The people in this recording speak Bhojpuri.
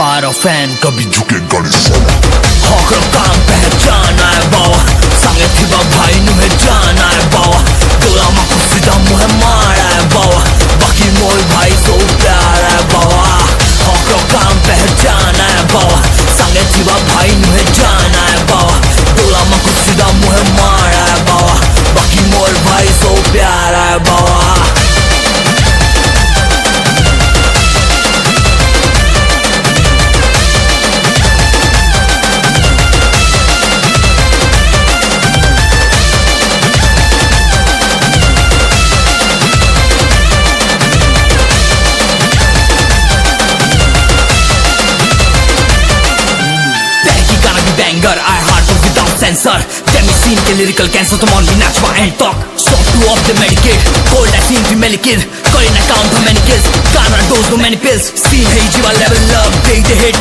इंस्पायर और फैन कभी झुकेगा नहीं साला। हॉकर काम पहचाना है बावा सांगे थिबा भाई नुहे जाना है बावा गोला माको सीधा मुहे मारा है बावा बाकी मोर भाई सो प्यारा है बावा हॉकर काम पहचाना है बावा सांगे थिबा भाई नुहे जाना है बावा गोला माको सीधा मुहे मारा है बावा बाकी मोर भाई सो प्यारा है बावा Banger, I hard without censor. Demi scene के lyrical cancer तुम on भी नाचवा and talk. Shot two of the medicate, cold as scene female kid. Calling account how many kills, गाना dose no many pills. Scene है जीवा level up, they hate